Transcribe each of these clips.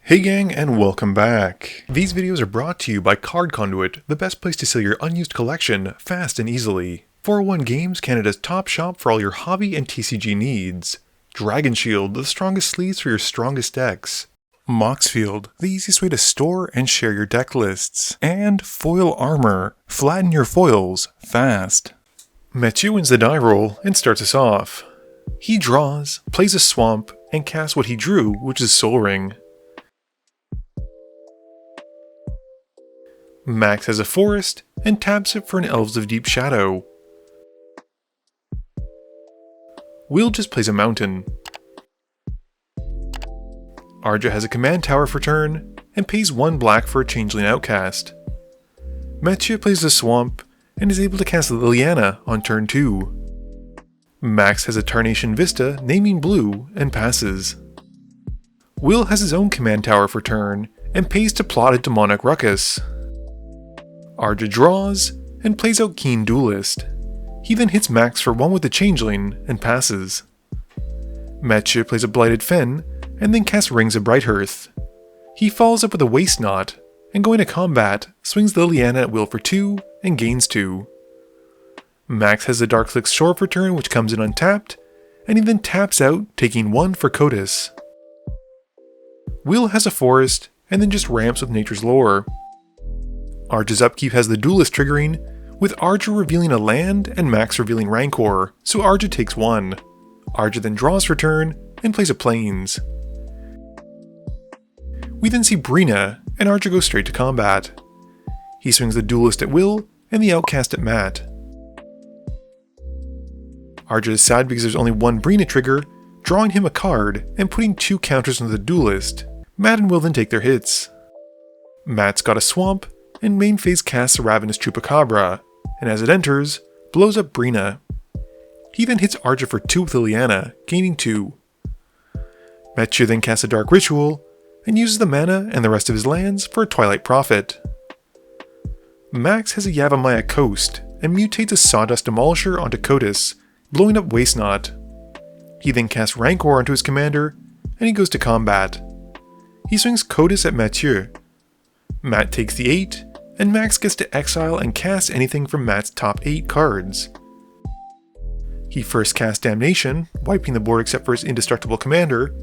Hey gang, and welcome back. These videos are brought to you by Card Conduit, the best place to sell your unused collection fast and easily. 401 Games, Canada's top shop for all your hobby and TCG needs. Dragon Shield, the strongest sleeves for your strongest decks. Moxfield, the easiest way to store and share your deck lists. And Foil Armor, flatten your foils fast. Mathieu wins the die roll and starts us off. He draws, plays a swamp, and casts what he drew, which is Soul Ring. Max has a forest, and taps it for an Elves of Deep Shadow. Will just plays a mountain. Arja has a command tower for turn, and pays 1 black for a Changeling Outcast. Mathieu plays a swamp, and is able to cast Liliana on turn 2. Max has a Tarnation Vista, naming blue, and passes. Will has his own command tower for turn, and pays to plot a Demonic Ruckus. Arja draws, and plays out Keen Duelist. He then hits Max for 1 with the Changeling, and passes. Mathieu plays a Blighted Fen, and then casts Rings of Brighthearth. He follows up with a Waste Knot, and going to combat, swings Liliana at will for 2, and gains 2. Max has the Darkslick Shore for turn, which comes in untapped, and he then taps out, taking 1 for Kotis. Will has a forest, and then just ramps with Nature's Lore. Arja's upkeep has the Duelist triggering, with Arja revealing a land and Max revealing Rancor, so Arja takes 1. Arja then draws for turn, and plays a Plains. We then see Breena, and Arja goes straight to combat. He swings the Duelist at Will, and the Outcast at Matt. Arja is sad because there's only 1 Breena trigger, drawing him a card, and putting 2 counters on the Duelist. Matt and Will then take their hits. Matt's got a Swamp, and main phase casts a Ravenous Chupacabra, and as it enters, blows up Breena. He then hits Arja for 2 with Liliana, gaining 2. Mathieu then casts a Dark Ritual, and uses the mana and the rest of his lands for a Twilight Prophet. Max has a Yavimaya Coast, and mutates a Sawdust Demolisher onto Kotis, blowing up Waste Knot. He then casts Rancor onto his commander, and he goes to combat. He swings Kotis at Mathieu. Matt takes the 8, and Max gets to exile and cast anything from Matt's top 8 cards. He first casts Damnation, wiping the board except for his indestructible commander,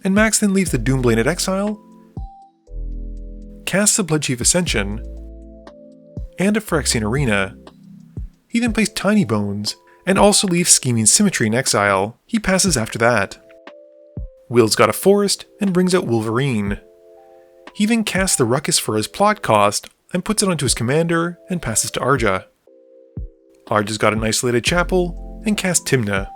and Max then leaves the Doomblade at exile, casts the Bloodchief Ascension, and a Phyrexian Arena. He then plays Tiny Bones, and also leaves Scheming Symmetry in exile. He passes after that. Will's got a forest, and brings out Wolverine. He then casts the Ruckus for his plot cost, and puts it onto his commander, and passes to Arja. Arja's got an Isolated Chapel, and casts Tymna.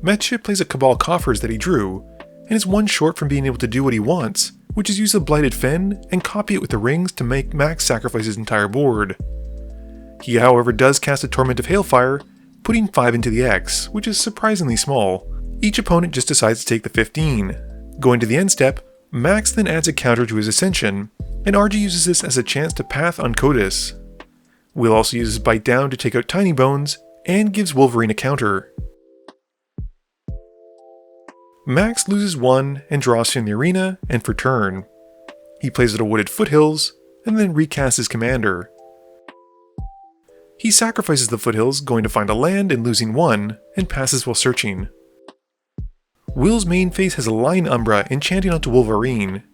Mathieu plays a Cabal Coffers that he drew, and is 1 short from being able to do what he wants, which is use the Blighted Fen, and copy it with the rings to make Max sacrifice his entire board. He however does cast a Torment of Hailfire, putting 5 into the X, which is surprisingly small. Each opponent just decides to take the 15. Going to the end step, Max then adds a counter to his Ascension, and Arja uses this as a chance to path on Kotis. Will also uses Bite Down to take out Tiny Bones, and gives Wolverine a counter. Max loses 1 and draws from the arena and for turn. He plays at a Wooded Foothills, and then recasts his commander. He sacrifices the Foothills, going to find a land and losing 1, and passes while searching. Will's main phase has a Lion Umbra enchanting onto Wolverine.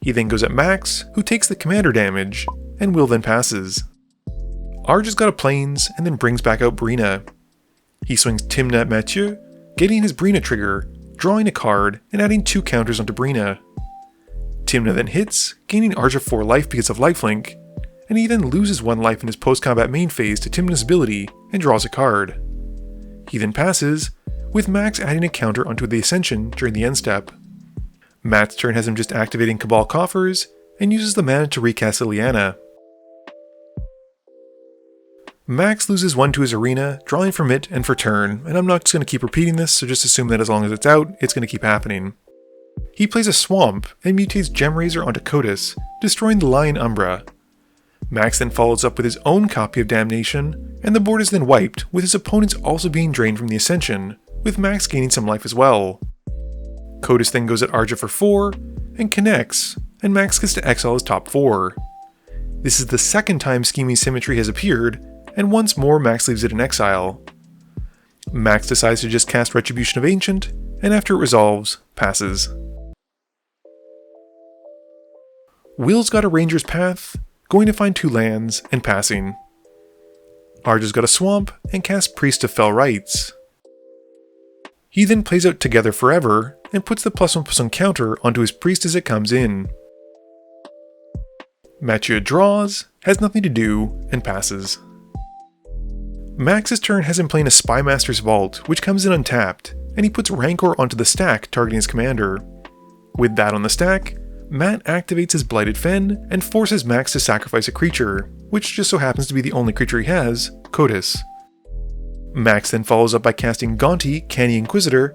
He then goes at Max, who takes the commander damage, and Will then passes. Arja's got a Plains, and then brings back out Breena. He swings Tymna at Mathieu, getting his Breena trigger, drawing a card, and adding 2 counters onto Breena. Tymna then hits, gaining Arja 4 life because of lifelink, and he then loses 1 life in his post-combat main phase to Tymna's ability, and draws a card. He then passes, with Max adding a counter onto the Ascension during the end step. Matt's turn has him just activating Cabal Coffers, and uses the mana to recast Liliana. Max loses 1 to his arena, drawing from it and for turn, and I'm not just going to keep repeating this, so just assume that as long as it's out, it's going to keep happening. He plays a Swamp, and mutates Gemrazor onto Kotis, destroying the Lion Umbra. Max then follows up with his own copy of Damnation, and the board is then wiped, with his opponents also being drained from the Ascension, with Max gaining some life as well. Kotis then goes at Arja for 4, and connects, and Max gets to exile his top 4. This is the second time Scheming Symmetry has appeared, and once more Max leaves it in exile. Max decides to just cast Retribution of Ancient, and after it resolves, passes. Will's got a Ranger's Path, going to find 2 lands, and passing. Arja's got a Swamp, and casts Priest of Fell Rites. He then plays out Together Forever, and puts the +1/+1 counter onto his Priest as it comes in. Mathieu draws, has nothing to do, and passes. Max's turn has him playing a Spymaster's Vault, which comes in untapped, and he puts Rancor onto the stack targeting his commander. With that on the stack, Matt activates his Blighted Fen and forces Max to sacrifice a creature, which just so happens to be the only creature he has, Kotis. Max then follows up by casting Gaunty, Canny Inquisitor,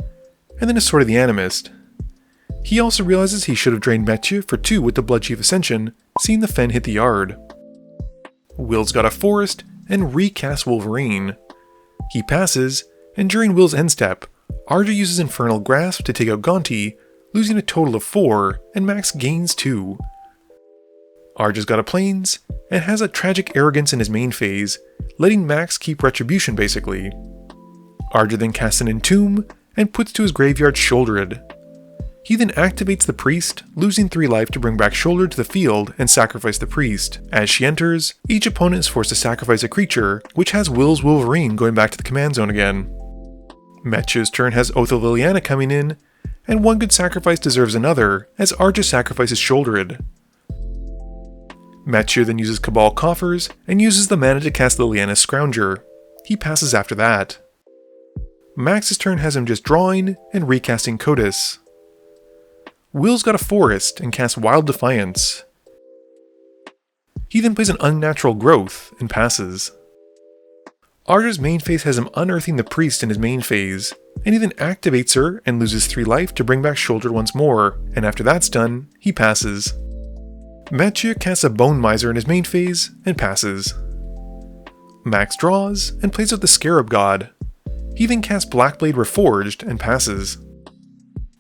and then a Sword of the Animist. He also realizes he should have drained Mathieu for 2 with the Bloodchief Ascension, seeing the Fen hit the yard. Will's got a Forest, and recasts Wolverine. He passes, and during Will's end step, Arja uses Infernal Grasp to take out Gaunty, losing a total of 4, and Max gains 2. Arja's got a Plains, and has a Tragic Arrogance in his main phase, letting Max keep Retribution basically. Arja then casts an Entomb, and puts to his graveyard Shouldered. He then activates the Priest, losing 3 life to bring back Shouldered to the field and sacrifice the Priest. As she enters, each opponent is forced to sacrifice a creature, which has Will's Wolverine going back to the command zone again. Mathieu's turn has Oath of Liliana coming in, and one good sacrifice deserves another, as Arja sacrifices Shouldered. Mathieu then uses Cabal Coffers, and uses the mana to cast Liliana's Scrounger. He passes after that. Max's turn has him just drawing, and recasting Kotis. Will's got a Forest, and casts Wild Defiance. He then plays an Unnatural Growth, and passes. Arja's main phase has him unearthing the Priest in his main phase, and he then activates her and loses 3 life to bring back Shouldered once more, and after that's done, he passes. Mathieu casts a Bone Miser in his main phase, and passes. Max draws, and plays out the Scarab God. He then casts Blackblade Reforged, and passes.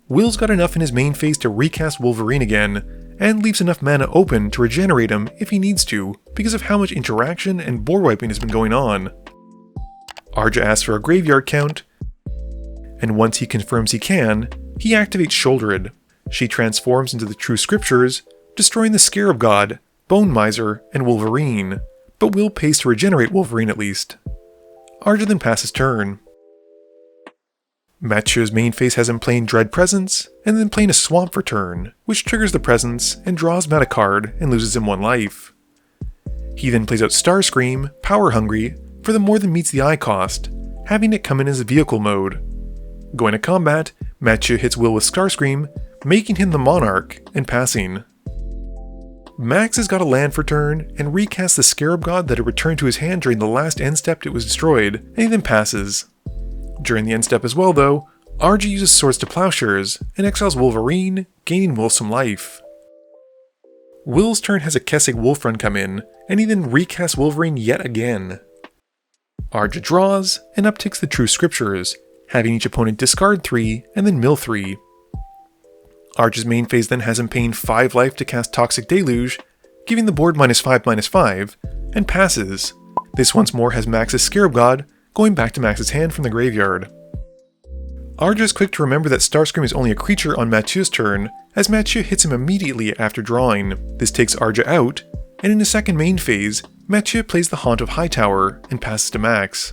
Will's got enough in his main phase to recast Wolverine again, and leaves enough mana open to regenerate him if he needs to, because of how much interaction and board wiping has been going on. Arja asks for a graveyard count, and once he confirms he can, he activates Shouldered. She transforms into the True Scriptures, destroying the Scarab God, Bone Miser, and Wolverine, but Will pays to regenerate Wolverine at least. Arja then passes turn. Mathieu's main phase has him playing Dread Presence, and then playing a Swamp for turn, which triggers the Presence and draws Matt a card and loses him 1 life. He then plays out Starscream, Power Hungry, for the more than meets the eye cost, having it come in as a vehicle mode. Going to combat, Mathieu hits Will with Starscream, making him the Monarch, and passing. Max has got a land for turn, and recasts the Scarab God that had returned to his hand during the last end step it was destroyed, and he then passes. During the end step as well though, Arja uses Swords to Plowshares, and exiles Wolverine, gaining Will some life. Will's turn has a Kessig Wolf Run come in, and he then recasts Wolverine yet again. Arja draws, and upticks the True Scriptures, having each opponent discard 3, and then mill 3. Arja's main phase then has him paying 5 life to cast Toxic Deluge, giving the board -5/-5, and passes. This once more has Max's Scarab God, going back to Max's hand from the graveyard. Arja is quick to remember that Starscream is only a creature on Mathieu's turn, as Mathieu hits him immediately after drawing. This takes Arja out, and in his second main phase, Mathieu plays the Haunt of Hightower and passes to Max.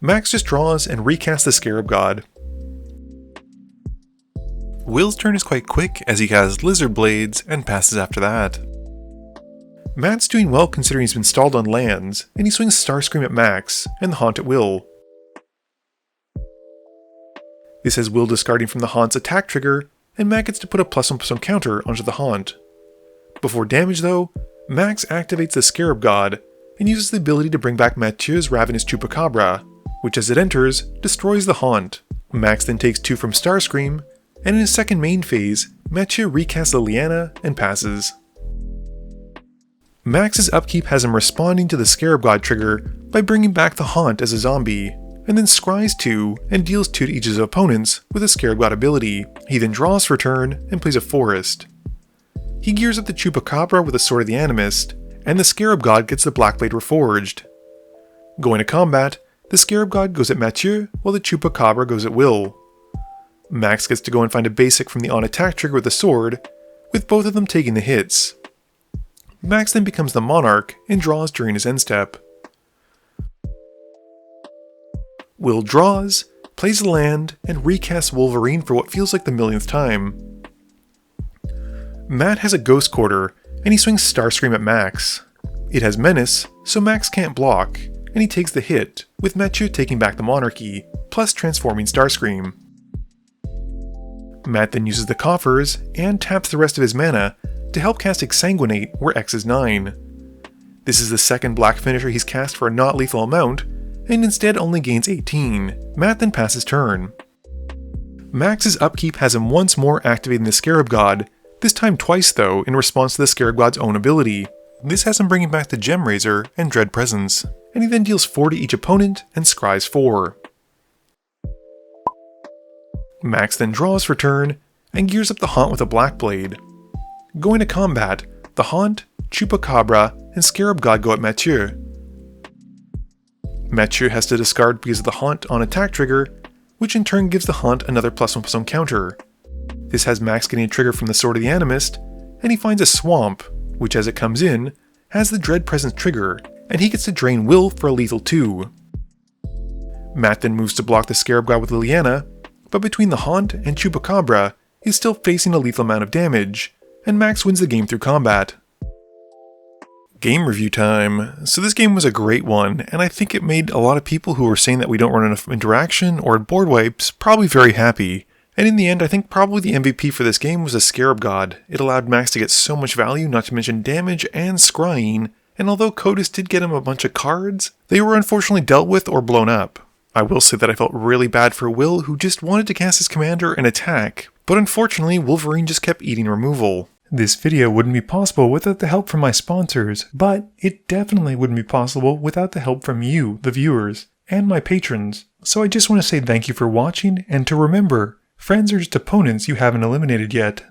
Max just draws and recasts the Scarab God. Will's turn is quite quick as he has Lizard Blades and passes after that. Matt's doing well considering he's been stalled on lands, and he swings Starscream at Max and the Haunt at Will. This has Will discarding from the Haunt's attack trigger, and Matt gets to put a +1/+1 counter onto the Haunt. Before damage though, Max activates the Scarab God, and uses the ability to bring back Mathieu's Ravenous Chupacabra, which as it enters, destroys the Haunt. Max then takes 2 from Starscream, and in his second main phase, Mathieu recasts Liliana and passes. Max's upkeep has him responding to the Scarab God trigger by bringing back the Haunt as a zombie, and then scries 2 and deals 2 to each of his opponents with a Scarab God ability. He then draws for turn and plays a forest. He gears up the Chupacabra with a Sword of the Animist, and the Scarab God gets the Blackblade reforged. Going to combat, the Scarab God goes at Mathieu while the Chupacabra goes at Will. Max gets to go and find a basic from the on attack trigger with the sword, with both of them taking the hits. Max then becomes the Monarch and draws during his end step. Will draws, plays a land, and recasts Wolverine for what feels like the millionth time. Matt has a Ghost Quarter, and he swings Starscream at Max. It has Menace, so Max can't block, and he takes the hit, with Mathieu taking back the Monarchy, plus transforming Starscream. Matt then uses the coffers, and taps the rest of his mana to help cast Exsanguinate where X is 9. This is the second black finisher he's cast for a not lethal amount, and instead only gains 18. Matt then passes turn. Max's upkeep has him once more activating the Scarab God, this time twice though in response to the Scarab God's own ability. This has him bringing back the Gemraiser and Dread Presence, and he then deals 4 to each opponent and scries 4. Max then draws for turn, and gears up the Haunt with a Blackblade. Going to combat, the Haunt, Chupacabra, and Scarab God go at Mathieu. Mathieu has to discard because of the Haunt on attack trigger, which in turn gives the Haunt another +1/+1 counter. This has Max getting a trigger from the Sword of the Animist, and he finds a Swamp, which as it comes in, has the Dread Presence trigger, and he gets to drain Will for a lethal 2. Matt then moves to block the Scarab God with Liliana, but between the Haunt and Chupacabra, he's still facing a lethal amount of damage, and Max wins the game through combat. Game review time. So this game was a great one, and I think it made a lot of people who were saying that we don't run enough interaction or board wipes probably very happy. And in the end, I think probably the MVP for this game was a Scarab God. It allowed Max to get so much value, not to mention damage and scrying, and although Kotis did get him a bunch of cards, they were unfortunately dealt with or blown up. I will say that I felt really bad for Will, who just wanted to cast his commander and attack, but unfortunately Wolverine just kept eating removal. This video wouldn't be possible without the help from my sponsors, but it definitely wouldn't be possible without the help from you, the viewers, and my patrons. So I just want to say thank you for watching, and to remember, friends are just opponents you haven't eliminated yet.